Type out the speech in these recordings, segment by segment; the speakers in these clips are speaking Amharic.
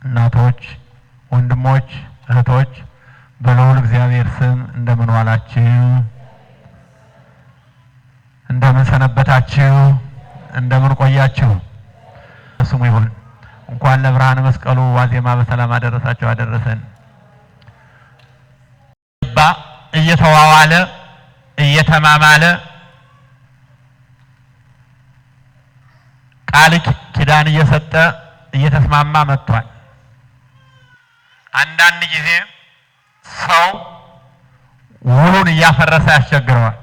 እናቶች፣ ወንድሞች፣ እህቶች በልዑል እግዚአብሔር ስም እንደምን ዋላችሁ? እንደምን ሰነበታችሁ? እንደምን ቆያችሁ? ስሙ ይሁን። እንኳን ለብርሃነ መስቀሉ ዋዜማ በሰላም አደረሳችሁ አደረሰን። እየተዋዋለ እየተማማለ ቃል ኪዳን እየሰጠ እየተስማማ መጥቷል። አንዳንድ ጊዜ ሰው ውሉን እያፈረሰ ያስቸግረዋል።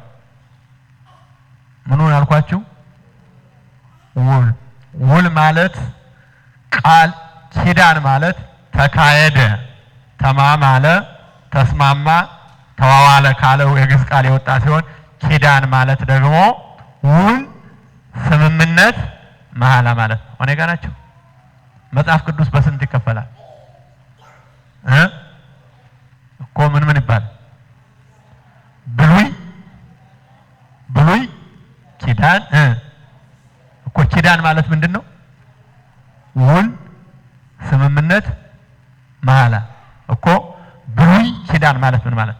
ምኑን አልኳችሁ? ውል ማለት ቃል ኪዳን ማለት ተካሄደ፣ ተማማለ፣ ተስማማ፣ ተዋዋለ ካለው የግዕዝ ቃል የወጣ ሲሆን ኪዳን ማለት ደግሞ ውል፣ ስምምነት፣ መሐላ ማለት ነው። እኔ ጋር ናቸው። መጽሐፍ ቅዱስ በስንት ይከፈላል እኮ? ምን ይባላል? ብሉይ፣ ኪዳን እኮ። ኪዳን ማለት ምንድን ነው? ውል፣ ስምምነት፣ መሐላ እኮ። ብሉይ ኪዳን ማለት ምን ማለት?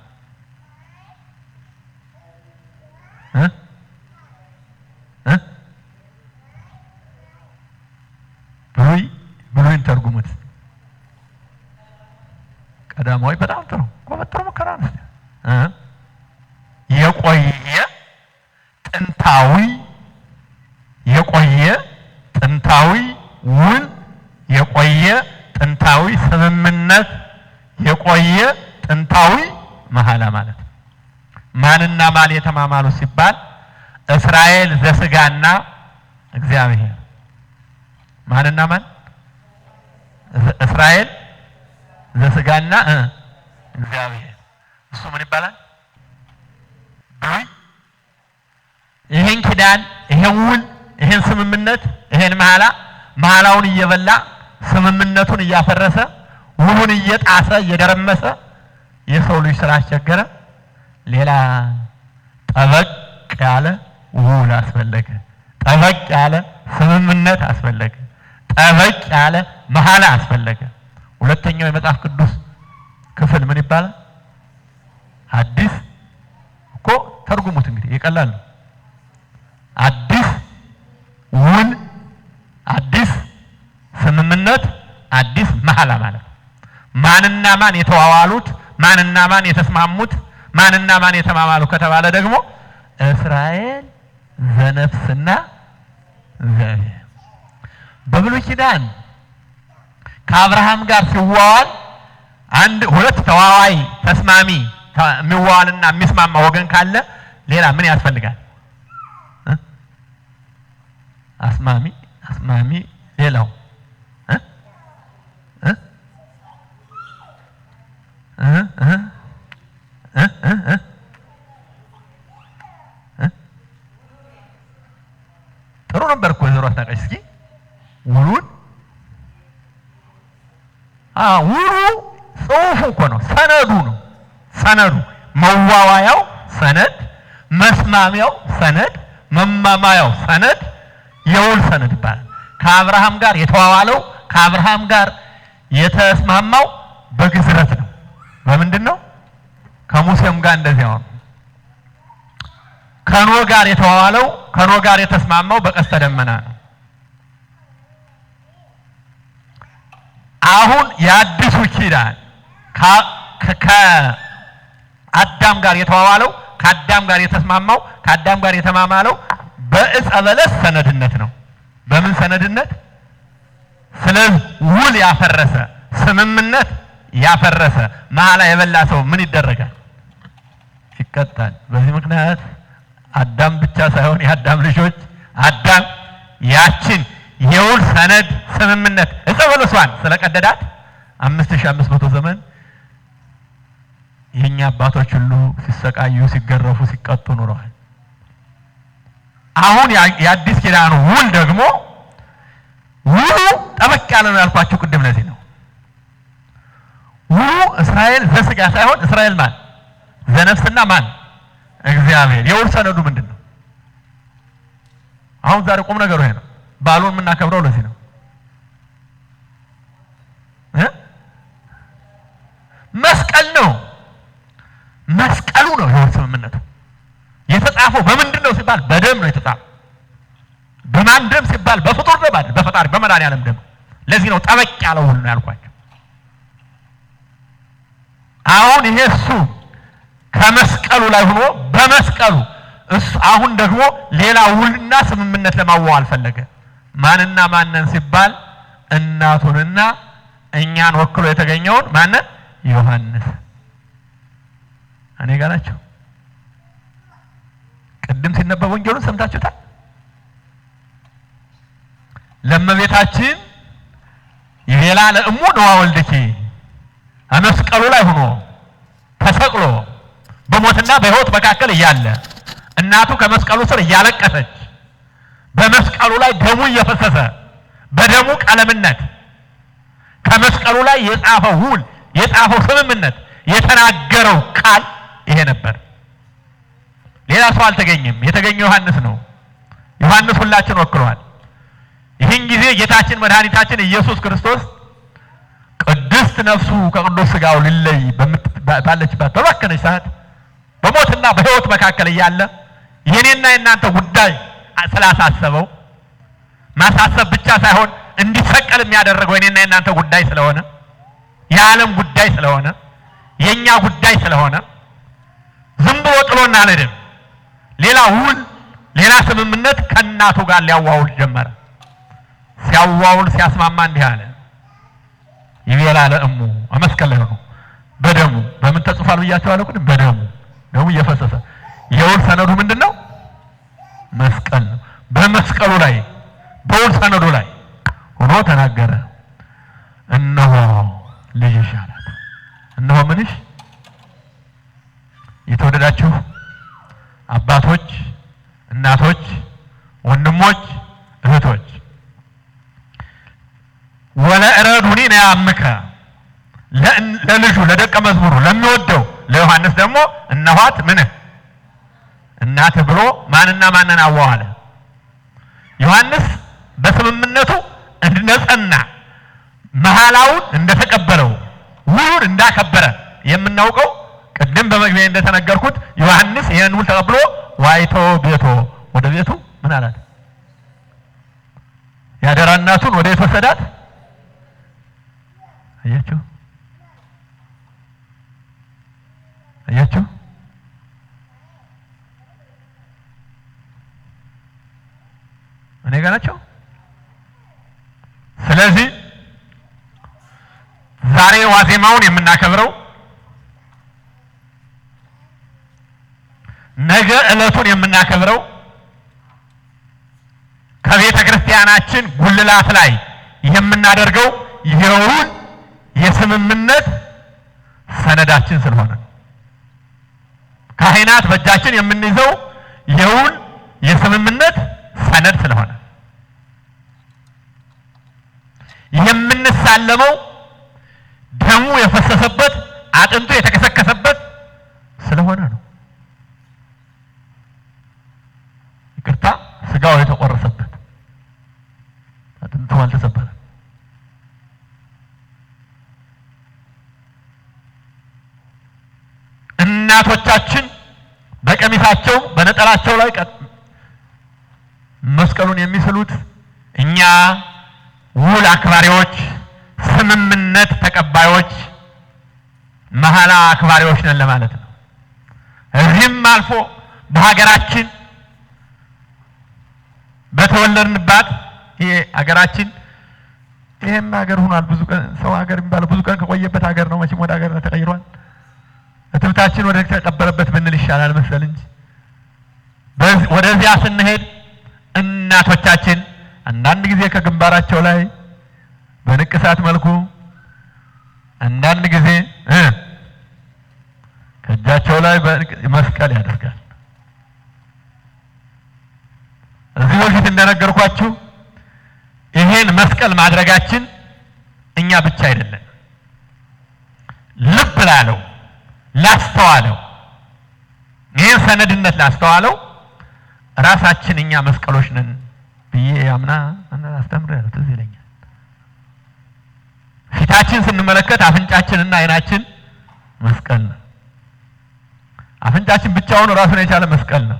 ብሉይን ተርጉሙት። ቀዳማዊ በጣም ጥሩ ቆመጥሮ መከራ ነው። የቆየ ጥንታዊ ውል፣ የቆየ ጥንታዊ ስምምነት፣ የቆየ ጥንታዊ መሐላ ማለት። ማንና ማን የተማማሉ ሲባል እስራኤል ዘስጋና እግዚአብሔር። ማንና ማን? እስራኤል ዘስጋና እግዚአብሔር። እሱ ምን ይባላል? ብሉይ። ይሄን ኪዳን፣ ይሄን ውል፣ ይሄን ስምምነት፣ ይሄን መሐላውን እየበላ ስምምነቱን እያፈረሰ ውሉን እየጣሰ እየደረመሰ የሰው ልጅ ስላስቸገረ ሌላ ጠበቅ ያለ ውል አስፈለገ። ጠበቅ ያለ ስምምነት አስፈለገ። ጠበቅ ያለ መሐላ አስፈለገ። ሁለተኛው የመጽሐፍ ቅዱስ ክፍል ምን ይባላል? አዲስ እኮ ተርጉሙት እንግዲህ የቀላል ነው። አዲስ ውል፣ አዲስ ስምምነት፣ አዲስ መሐላ ማለት ነው። ማንና ማን የተዋዋሉት፣ ማንና ማን የተስማሙት፣ ማንና ማን የተማማሉ ከተባለ ደግሞ እስራኤል ዘነፍስና እግዚአብሔር። በብሉይ ኪዳን ከአብርሃም ጋር ሲዋዋል ሁለት ተዋዋይ ተስማሚ የሚዋዋልና የሚስማማ ወገን ካለ ሌላ ምን ያስፈልጋል? አስማሚ ሌላው ጥሩ ነበር እኮ ዘሮ አስታውቃሽ እስኪ ውሉ ጽሑፉ እኮ ነው፣ ሰነዱ ነው። ሰነዱ መዋዋያው ሰነድ፣ መስማሚያው ሰነድ፣ መማማያው ሰነድ የውል ሰነድ ይባላል። ከአብርሃም ጋር የተዋዋለው ከአብርሃም ጋር የተስማማው በግዝረት ነው። በምንድን ነው? ከሙሴም ጋር እንደዚያው ነው። ከኖህ ጋር የተዋዋለው ከኖህ ጋር የተስማማው በቀስተ ደመና ነው። አሁን የአዲሱ ኪዳን ከአዳም ጋር የተዋዋለው ከአዳም ጋር የተስማማው ከአዳም ጋር የተማማለው በዕፀ በለስ ሰነድነት ነው። በምን ሰነድነት? ስለዚህ ውል ያፈረሰ ስምምነት ያፈረሰ መሐላ የበላ ሰው ምን ይደረጋል? ይቀጣል። በዚህ ምክንያት አዳም ብቻ ሳይሆን የአዳም ልጆች አዳም ያችን የውል ሰነድ ስምምነት ዕፀ በለሷን ስለቀደዳት 5500 ዘመን የኛ አባቶች ሁሉ ሲሰቃዩ ሲገረፉ ሲቀጡ ኖረዋል። አሁን የአዲስ ኪዳኑ ውል ደግሞ ውሉ ጠበቅ ያለ ነው ያልኳችሁ ቅድም ለዚህ ነው። ውሉ እስራኤል ዘስጋ ሳይሆን እስራኤል ማን? ዘነፍስና ማን? እግዚአብሔር። የውል ሰነዱ ምንድን ነው? አሁን ዛሬ ቁም ነገሩ ይሄ ነው። ባሉን የምናከብረው ለዚህ ነው። መስቀል ነው። መስቀሉ ነው የውል ስምምነቱ። የተጻፈው በምንድን ነው ሲባል በደም ነው የተጻፈው። በማን ደም ሲባል በፍጡር ደም አይደል፣ በፈጣሪ በመድኃኒዓለም ደም። ለዚህ ነው ጠበቅ ያለው ውል ነው ያልኳቸው። አሁን ይሄ እሱ ከመስቀሉ ላይ ሆኖ በመስቀሉ እሱ አሁን ደግሞ ሌላ ውልና ስምምነት ለማዋዋል ፈለገ። ማንና ማንን ሲባል እናቱንና እኛን ወክሎ የተገኘውን ማንን? ዮሐንስ። እኔ ጋር ናቸው። ቅድም ሲነበብ ወንጌሉን ሰምታችሁታል። ለእመቤታችን ይቤላ ለእሙ ነዋ ወልድኪ መስቀሉ ላይ ሆኖ ተሰቅሎ በሞትና በሕይወት መካከል እያለ እናቱ ከመስቀሉ ስር እያለቀሰች በመስቀሉ ላይ ደሙ እየፈሰሰ በደሙ ቀለምነት ከመስቀሉ ላይ የጻፈው ውል የጻፈው ስምምነት የተናገረው ቃል ይሄ ነበር። ሌላ ሰው አልተገኘም። የተገኘው ዮሐንስ ነው። ዮሐንስ ሁላችን ወክሏል። ይህን ጊዜ ጌታችን መድኃኒታችን ኢየሱስ ክርስቶስ ቅድስት ነፍሱ ከቅዱስ ሥጋው ሊለይ ባለችባት በባከነች ሰዓት በሞትና በሕይወት መካከል እያለ የኔና የእናንተ ጉዳይ ስላሳሰበው ማሳሰብ ብቻ ሳይሆን እንዲሰቀል የሚያደርገው የኔና የእናንተ ጉዳይ ስለሆነ የዓለም ጉዳይ ስለሆነ የኛ ጉዳይ ስለሆነ ዝም ብሎ ጥሎና አልሄድም። ሌላ ውል ሌላ ስምምነት ከእናቱ ጋር ሊያዋውል ጀመረ። ሲያዋውል ሲያስማማ እንዲህ አለ። ይቤላ ለእሙ መስቀል ላይ ነው በደሙ በምን ተጽፏል ብያቸዋለሁ። በደሙ ደሙ እየፈሰሰ የውል ሰነዱ ምንድነው? መስቀል ነው። በመስቀሉ ላይ በውል ሰነዱ ላይ ሆኖ ተናገረ። እነሆ ልጅሽ አላት። እነሆ ምንሽ? የተወደዳችሁ አባቶች፣ እናቶች፣ ወንድሞች፣ እህቶች ወለእረዱኒ ነያምከ ለልጁ ለደቀ መዝሙሩ ለሚወደው ለዮሐንስ ደግሞ እነኋት ምን እናትህ ብሎ ማንና ማንን አዋዋለ? ዮሐንስ በስምምነቱ እንደጸና መሐላውን እንደተቀበለው ውሉን እንዳከበረ የምናውቀው ቅድም በመግቢያ እንደተነገርኩት ዮሐንስ ይህን ውል ተቀብሎ ዋይቶ ቤቶ ወደ ቤቱ ምን አላት? ያደራ እናቱን ወደ ቤት ወሰዳት። አያችሁ አያችሁ እኔ ጋር ናቸው። ስለዚህ ዛሬ ዋዜማውን የምናከብረው ነገ ዕለቱን የምናከብረው ከቤተ ክርስቲያናችን ጉልላት ላይ የምናደርገው የውል የስምምነት ሰነዳችን ስለሆነ ካህናት በእጃችን የምንይዘው የውል የስምምነት ሰነድ ስለሆነ የምንሳለመው ደሙ የፈሰሰበት አጥንቱ የተከሰከሰበት ስለሆነ ነው። ይቅርታ፣ ስጋው የተቆረሰበት አጥንቱ አልተሰበረም። እናቶቻችን በቀሚሳቸው በነጠላቸው ላይ መስቀሉን የሚስሉት እኛ ውል አክባሪዎች፣ ስምምነት ተቀባዮች፣ መሐላ አክባሪዎች ነን ለማለት ነው። እዚህም አልፎ በሀገራችን በተወለድንባት ይሄ ሀገራችን ይሄም ሀገር ሆኗል። ብዙ ቀን ሰው ሀገር የሚባለው ብዙ ቀን ከቆየበት ሀገር ነው። መቼም ወደ ሀገር ተቀይሯል። እትብታችን ወደ ተቀበረበት ብንል ይሻላል መሰል እንጂ ወደዚያ ስንሄድ እናቶቻችን አንዳንድ ጊዜ ከግንባራቸው ላይ በንቅሳት መልኩ አንዳንድ ጊዜ ከእጃቸው ላይ መስቀል ያደርጋል። እዚህ በፊት እንደነገርኳችሁ ይሄን መስቀል ማድረጋችን እኛ ብቻ አይደለም፣ ልብ ላለው ላስተዋለው ይሄን ሰነድነት ላስተዋለው ራሳችን እኛ መስቀሎች ነን ብዬ ያምና አስተምሬያለሁ። ትዝ ይለኛል። ፊታችን ስንመለከት አፍንጫችንና አይናችን መስቀል ነው። አፍንጫችን ብቻውን ራሱን የቻለ መስቀል ነው።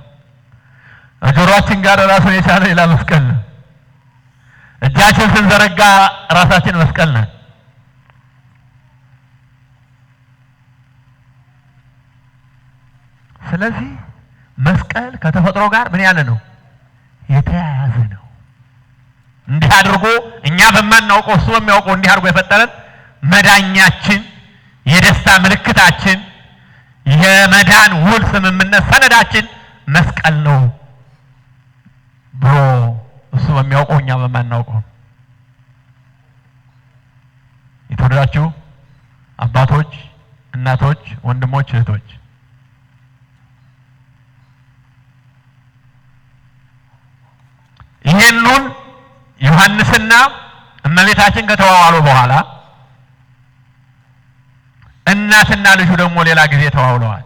ጆሮአችን ጋር ራሱን የቻለ ሌላ መስቀል ነው። እጃችን ስንዘረጋ ራሳችን መስቀል ነው። ስለዚህ መስቀል ከተፈጥሮ ጋር ምን ያለ ነው? የተያያዘ ነው። እንዲህ አድርጎ እኛ በማናውቀው እሱ በሚያውቀው እንዲህ አድርጎ የፈጠረን መዳኛችን፣ የደስታ ምልክታችን፣ የመዳን ውል ስምምነት ሰነዳችን መስቀል ነው ብሎ እሱ በሚያውቀው እኛ በማናውቀው። የተወደዳችሁ አባቶች፣ እናቶች፣ ወንድሞች፣ እህቶች ይሄንን ዮሐንስና እመቤታችን ከተዋዋሉ በኋላ እናትና ልጁ ደግሞ ሌላ ጊዜ ተዋውለዋል።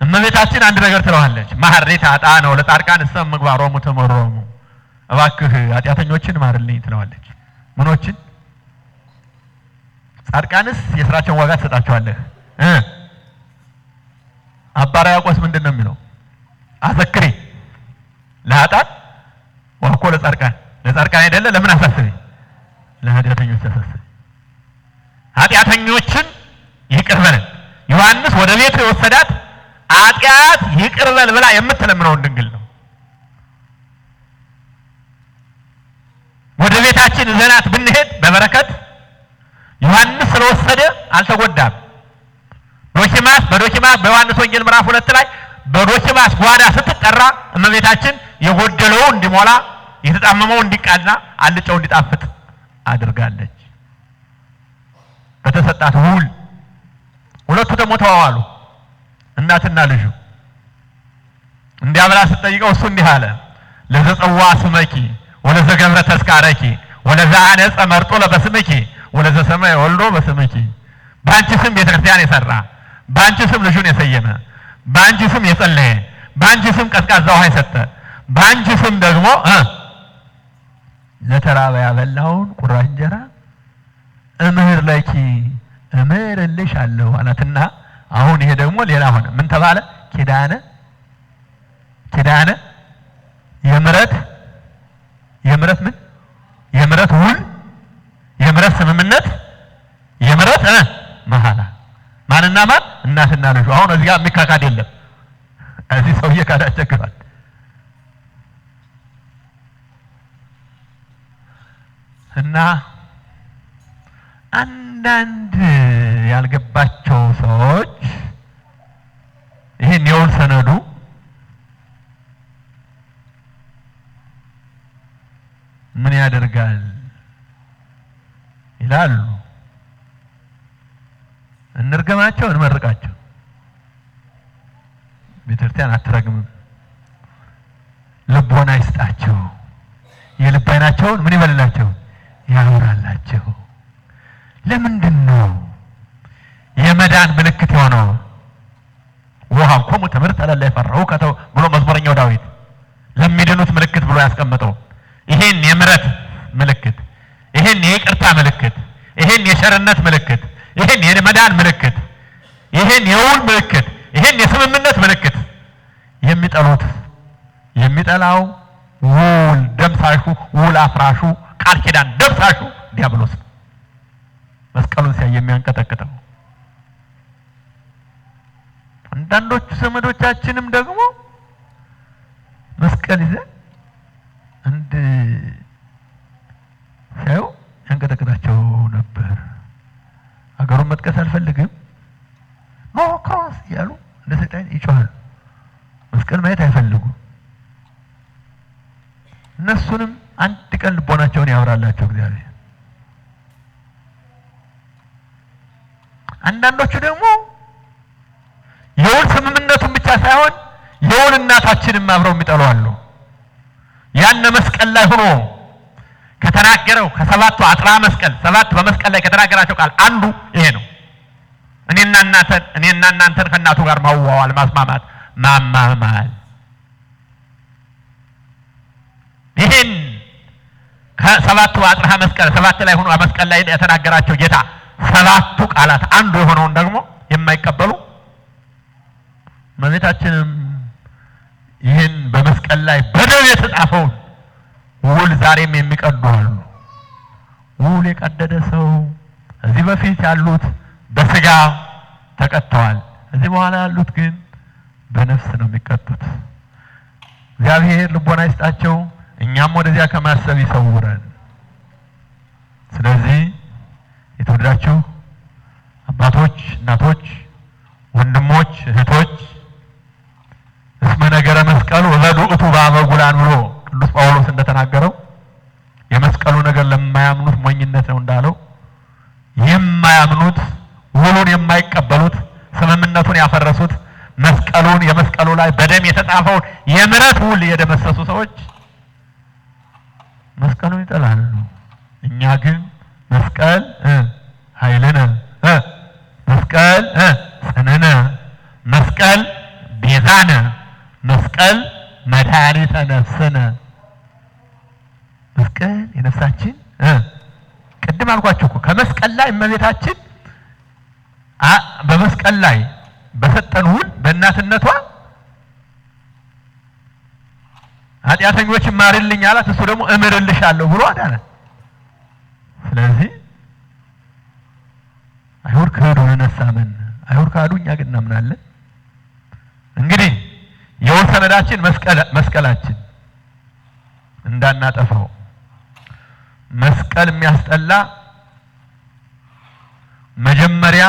እመቤታችን አንድ ነገር ትለዋለች። ማህሬት አጣነው ለጻድቃን እሰም ምግባሮሙ ተመሮሙ፣ እባክህ ኃጢአተኞችን ማርልኝ ትለዋለች። ምኖችን? ጻድቃንስ የሥራቸውን ዋጋ ትሰጣቸዋለህ። አባ ሕርያቆስ ምንድን ነው የሚለው? አዘክሪ ለኃጥአን ወእኮ ለጻድቃን። ለጻድቃን አይደለ? ለምን አሳስበኝ? ለኃጢአተኞች አሳስበኝ። ኃጢአተኞችን ይቅር በለን። ዮሐንስ ወደ ቤቱ የወሰዳት ኃጢአት ይቅር በል ብላ የምትለምነውን ድንግል ነው። ወደ ቤታችን ዘናት ብንሄድ በበረከት ዮሐንስ ስለወሰደ አልተጎዳም። በዶኪማስ በዮሐንስ ወንጌል ምዕራፍ 2 ላይ በዶኪማስ ጓዳ ስትጠራ እመቤታችን የጎደለው እንዲሞላ የተጣመመው እንዲቃና አልጫው እንዲጣፍጥ አድርጋለች። በተሰጣት ውል ሁለቱ ደግሞ ተዋዋሉ። እናትና ልጁ እንዲያብላ ስትጠይቀው እሱ እንዲህ አለ፣ ለዘጸዋ ስመኪ ወለዘገብረ ተስካረኪ ወለዘአነጸ መርጦ ለበስምኪ ወለዘሰማይ ወልዶ በስምኪ። በአንቺ ስም ቤተክርስቲያን የሰራ፣ በአንቺ ስም ልጁን የሰየመ፣ በአንቺ ስም የጸለየ፣ በአንቺ ስም ቀዝቃዛ ውሃ የሰጠ፣ በአንቺ ስም ደግሞ ለተራበ ያበላውን ቁራሽ እንጀራ እምህር ለኪ እምርልሽ አለው አላትና አሁን ይሄ ደግሞ ሌላ ሆነ። ምን ተባለ? ኪዳነ የምሕረት ምን የምሕረት ውል፣ የምሕረት ስምምነት፣ የምሕረት መሐላ። ማንና ማን? እናትና ልጁ። አሁን እዚህ ጋር የሚካካድ የለም። እዚህ ሰውዬ ካዳ ያስቸግራል። እና አንዳንድ ያልገባቸው ሰዎች ይሄን የውል ሰነዱ ምን ያደርጋል ይላሉ። እንርገማቸው እንመርቃቸው? ቤተክርስቲያን አትረግምም። ልቦና ይስጣቸው። የልብ ዓይናቸውን ምን ይበልላቸው? ያወራላቸው። ለምንድን ነው የመዳን ምልክት የሆነው? ወሀብኮሙ ትምህርተ ለእለ ይፈርሁ ብሎ መዝሙረኛው ዳዊት ለሚድኑት ምልክት ብሎ ያስቀመጠው ይሄን የምሕረት ምልክት፣ ይሄን የይቅርታ ምልክት፣ ይሄን የቸርነት ምልክት፣ ይሄን የመዳን ምልክት፣ ይሄን የውል ምልክት፣ ይሄን የስምምነት ምልክት የሚጠሉት የሚጠላው ውል ደምሳሹ፣ ውል አፍራሹ፣ ቃል ኪዳን ደምሳሹ ዲያብሎስ ነው። መስቀሉን ሲያይ የሚያንቀጠቅጠው። አንዳንዶቹ ዘመዶቻችንም ደግሞ መስቀል ይዘን አንድ ሲያዩ ያንቀጠቅጣቸው ነበር። አገሩን መጥቀስ አልፈልግም። ኖ ክሮስ እያሉ እንደ ሰይጣን ይጮሃል። መስቀል ማየት አይፈልጉም። እነሱንም አንድ ቀን ልቦናቸውን ያወራላቸው እግዚአብሔር። አንዳንዶቹ ደግሞ የውል ስምምነቱን ብቻ ሳይሆን የውል እናታችንም አብረው የሚጠሉ አሉ። ያን መስቀል ላይ ሆኖ ከተናገረው ከሰባቱ አጥራ መስቀል ሰባት በመስቀል ላይ ከተናገራቸው ቃል አንዱ ይሄ ነው። እኔና እናንተን ከእናቱ ጋር ማዋዋል፣ ማስማማት፣ ማማማል። ይሄን ከሰባቱ አጽርሐ መስቀል ሰባት ላይ ሆኖ መስቀል ላይ የተናገራቸው ጌታ ሰባቱ ቃላት አንዱ የሆነውን ደግሞ የማይቀበሉ እመቤታችንም ይህን በመስቀል ላይ በደም የተጻፈውን ውል ዛሬም የሚቀዱ አሉ። ውል የቀደደ ሰው እዚህ በፊት ያሉት በስጋ ተቀጥተዋል። እዚህ በኋላ ያሉት ግን በነፍስ ነው የሚቀጡት። እግዚአብሔር ልቦና ይስጣቸው፣ እኛም ወደዚያ ከማሰብ ይሰውረን። ስለዚህ የተወደዳችሁ አባቶች፣ እናቶች፣ ወንድሞች፣ እህቶች እስመ ነገረ መስቀሉ ወበዱእቱ በአበጉላን ብሎ ቅዱስ ጳውሎስ እንደተናገረው የመስቀሉ ነገር ለማያምኑት ሞኝነት ነው እንዳለው የማያምኑት ውሉን የማይቀበሉት ስምምነቱን ያፈረሱት መስቀሉን የመስቀሉ ላይ በደም የተጻፈውን የምሕረት ውል የደመሰሱ ሰዎች መስቀሉን ይጠላሉ። እኛ ግን መስቀል ኃይልነ፣ መስቀል ጽንዕነ፣ መስቀል ቤዛነ፣ መስቀል መድኃኒተ ነፍስነ። መስቀል የነፍሳችን ቅድም አልኳችሁ እኮ ከመስቀል ላይ እመቤታችን በመስቀል ላይ በሰጠን ውል በእናትነቷ ኃጢአተኞችን ማርልኝ አላት። እሱ ደግሞ እምርልሻለሁ ብሎ አዳነ። ስለዚህ አይሁድ ክህዱ ነሳመን፣ አይሁድ ካዱ፣ እኛ ግን እናምናለን። እንግዲህ የውል ሰነዳችን መስቀላችን እንዳናጠፋው። መስቀል የሚያስጠላ መጀመሪያ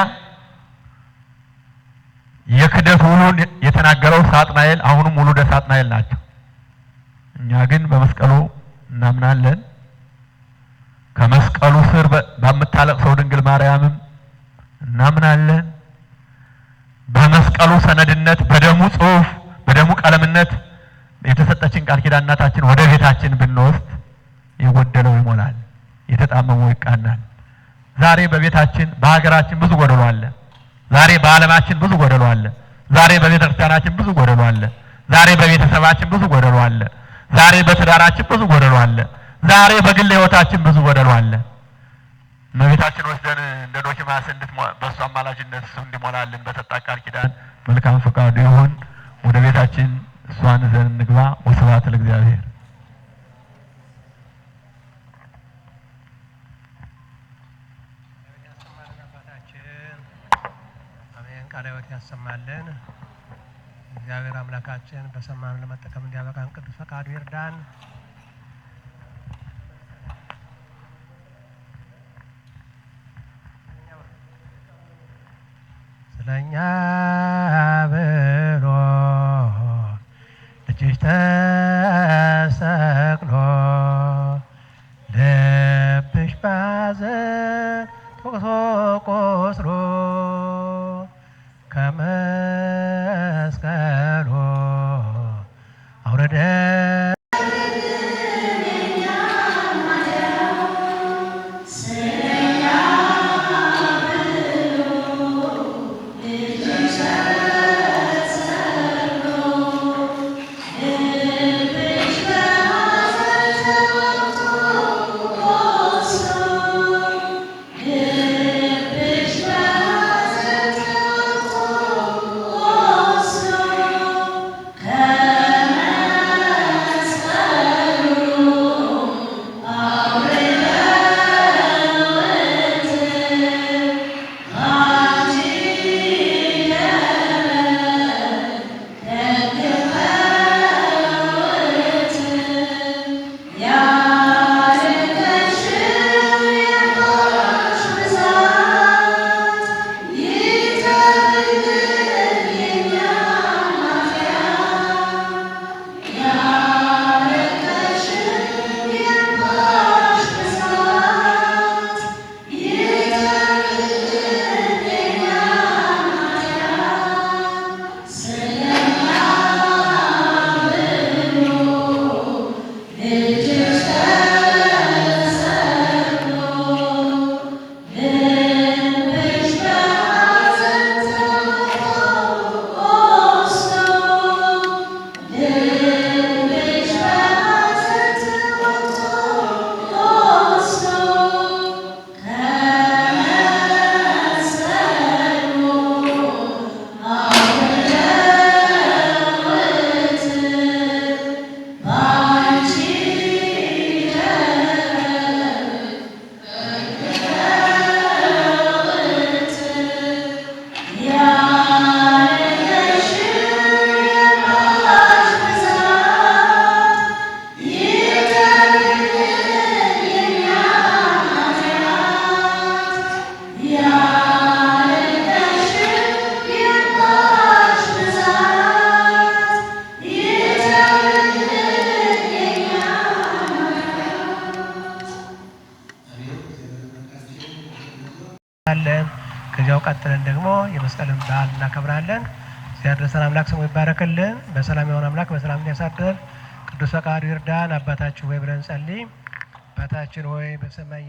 የክደት ውሉን የተናገረው ሳጥናኤል አሁንም ውሉደ ሳጥናኤል ናቸው። እኛ ግን በመስቀሉ እናምናለን። ከመስቀሉ ስር በምታለቅሰው ድንግል ማርያምም እናምናለን። በመስቀሉ ሰነድነት በደሙ ጽሑፍ በደሙ ቀለምነት የተሰጠችን ቃል ኪዳን እናታችን ወደ ቤታችን ብንወስድ የጎደለው ይሞላል፣ የተጣመመው ይቃናል። ዛሬ በቤታችን በሀገራችን ብዙ ጎደሎ አለ። ዛሬ በዓለማችን ብዙ ጎደሎ አለ። ዛሬ በቤተ ክርስቲያናችን ብዙ ጎደሎ አለ። ዛሬ በቤተሰባችን ብዙ ጎደሎ አለ። ዛሬ በትዳራችን ብዙ ጎደሎ አለ። ዛሬ በግል ሕይወታችን ብዙ ጎደሎ አለ። እመቤታችን ወስደን እንደ ዶኪማስ በእሷ አማላጅነት እሱ እንዲሞላልን በሰጣት ቃል ኪዳን መልካም ፈቃዱ ይሁን። ወደ ቤታችን እሷን ይዘን እንግባ። ወስብሐት ለእግዚአብሔር። ቃለ ሕይወት ያሰማልን። እግዚአብሔር አምላካችን በሰማነው ለመጠቀም እንዲያበቃን ቅዱስ ፈቃዱ ይርዳን። ስለኛ ብሎ ልጅሽ ተሰቅሎ ልብሽ ባዘን ተወቅሶ ቆስሎ ከመስቀሉ አውረደ አለን። ከዚያው ቀጥለን ደግሞ የመስቀልን በዓል እናከብራለን። ሲያደርሰን አምላክ ስሙ ይባረክልን። በሰላም የሆነ አምላክ በሰላም እንዲያሳድር ቅዱስ ፈቃዱ ይርዳን። አባታችን ሆይ ብለን ጸልይ። አባታችን ሆይ በሰማይ